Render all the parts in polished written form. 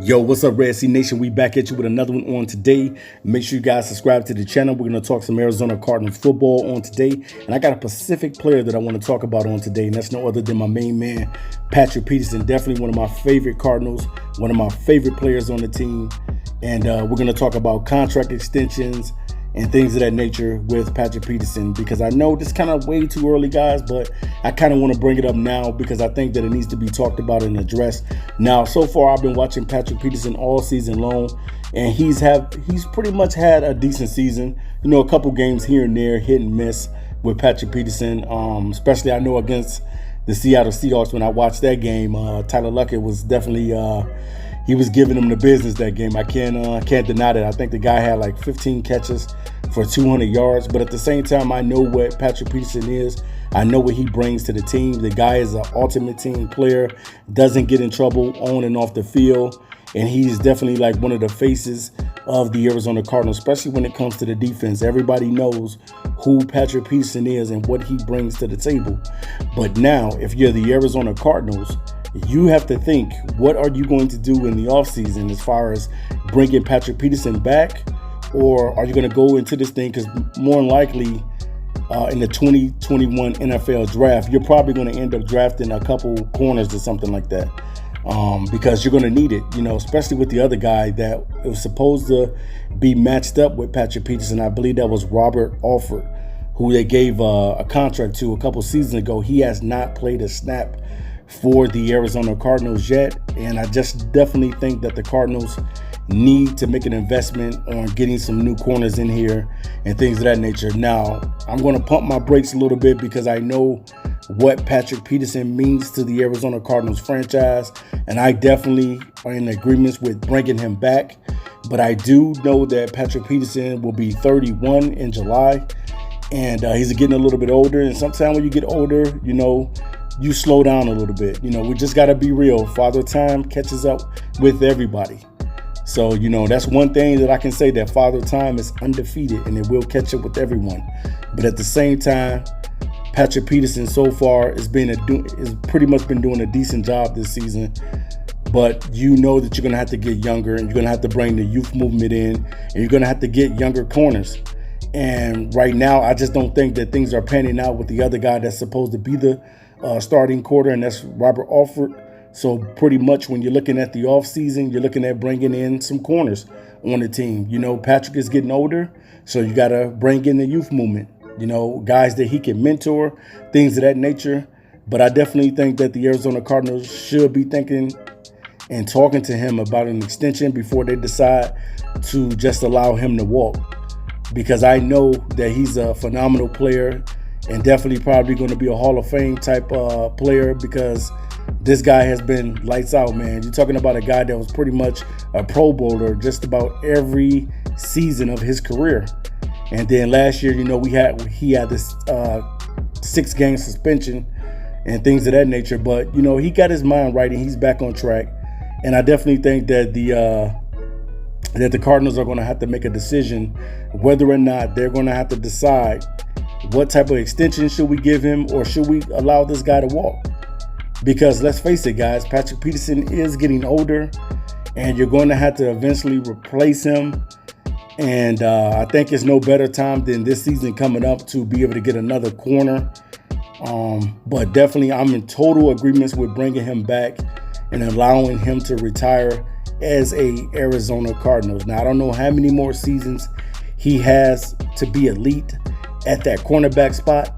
Yo, what's up, Red Sea Nation? We back at you with another one on today. Make sure you guys subscribe to the channel. We're going to talk some Arizona Cardinals football on today. And I got a Pacific player that I want to talk about on today, and that's no other than my main man, Patrick Peterson. Definitely one of my favorite Cardinals, one of my favorite players on the team. And we're going to talk about contract extensions and things of that nature with Patrick Peterson, because I know this kind of way too early, guys, but I kind of want to bring it up now because I think that it needs to be talked about and addressed. Now, so far, I've been watching Patrick Peterson all season long, and he's pretty much had a decent season. You know, a couple games here and there, hit and miss with Patrick Peterson, especially I know against the Seattle Seahawks. When I watched that game, Tyler Lockett was definitely he was giving them the business that game. I can't deny that. I think the guy had like 15 catches for 200 yards. But at the same time, I know what Patrick Peterson is. I know what he brings to the team. The guy is an ultimate team player, doesn't get in trouble on and off the field. And he's definitely like one of the faces of the Arizona Cardinals, especially when it comes to the defense. Everybody knows who Patrick Peterson is and what he brings to the table. But now, if you're the Arizona Cardinals, you have to think, what are you going to do in the offseason as far as bringing Patrick Peterson back? Or are you going to go into this thing, because more than likely in the 2021 NFL draft, you're probably going to end up drafting a couple corners or something like that, because you're going to need it, you know, especially with the other guy that was supposed to be matched up with Patrick Peterson. I believe that was Robert Alford, who they gave a contract to a couple seasons ago. He has not played a snap for the Arizona Cardinals yet, and I just definitely think that the Cardinals need to make an investment on getting some new corners in here and things of that nature. Now, I'm going to pump my brakes a little bit because I know what Patrick Peterson means to the Arizona Cardinals franchise, and I definitely are in agreement with bringing him back. But I do know that Patrick Peterson will be 31 in July, and he's getting a little bit older. And sometimes when you get older, you know, you slow down a little bit. You know, we just got to be real. Father Time catches up with everybody. So, you know, that's one thing that I can say, that Father Time is undefeated and it will catch up with everyone. But at the same time, Patrick Peterson so far has pretty much been doing a decent job this season. But you know that you're going to have to get younger, and you're going to have to bring the youth movement in, and you're going to have to get younger corners. And right now, I just don't think that things are panning out with the other guy that's supposed to be the starting quarter, and that's Robert Alford. So pretty much when you're looking at the offseason, you're looking at bringing in some corners on the team. You know, Patrick is getting older, so you got to bring in the youth movement, you know, guys that he can mentor, things of that nature. But I definitely think that the Arizona Cardinals should be thinking and talking to him about an extension before they decide to just allow him to walk, because I know that he's a phenomenal player and definitely probably going to be a Hall of Fame type player, because this guy has been lights out, man. You're talking about a guy that was pretty much a Pro Bowler just about every season of his career. And then last year, you know, he had this 6-game suspension and things of that nature. But, you know, he got his mind right and he's back on track. And I definitely think that the Cardinals are going to have to make a decision whether or not they're going to have to decide what type of extension should we give him, or should we allow this guy to walk? Because let's face it, guys, Patrick Peterson is getting older, and you're going to have to eventually replace him. And I think it's no better time than this season coming up to be able to get another corner. But definitely, I'm in total agreement with bringing him back and allowing him to retire as a Arizona Cardinals. Now, I don't know how many more seasons he has to be elite at that cornerback spot,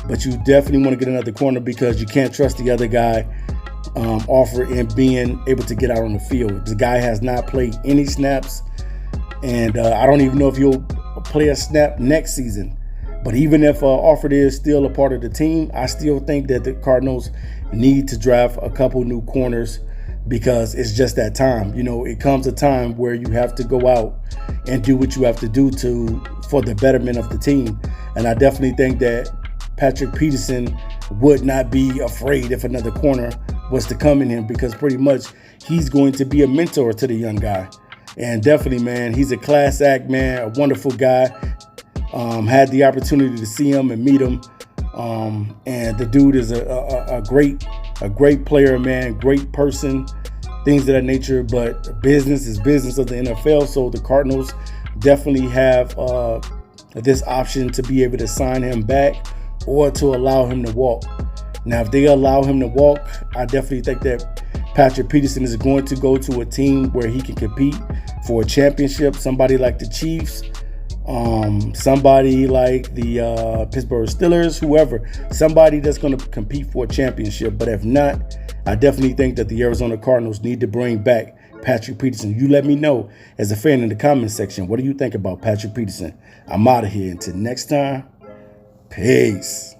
but you definitely want to get another corner, because you can't trust the other guy offer in being able to get out on the field. The guy has not played any snaps, and I don't even know if he'll play a snap next season. But even if Alford is still a part of the team, I still think that the Cardinals need to draft a couple new corners, because it's just that time. You know, it comes a time where you have to go out and do what you have to do for the betterment of the team. And I definitely think that Patrick Peterson would not be afraid if another corner was to come in him, because pretty much he's going to be a mentor to the young guy. And definitely, man, he's a class act, man, a wonderful guy. Had the opportunity to see him and meet him. And the dude is a great player, man, great person. things of that nature. But business is business of the NFL, so the Cardinals definitely have this option to be able to sign him back or to allow him to walk. Now, if they allow him to walk, I definitely think that Patrick Peterson is going to go to a team where he can compete for a championship. Somebody like the Chiefs, somebody like the Pittsburgh Steelers, whoever. Somebody that's going to compete for a championship. But if not, I definitely think that the Arizona Cardinals need to bring back Patrick Peterson. You let me know as a fan in the comment section. What do you think about Patrick Peterson? I'm out of here. Until next time, peace.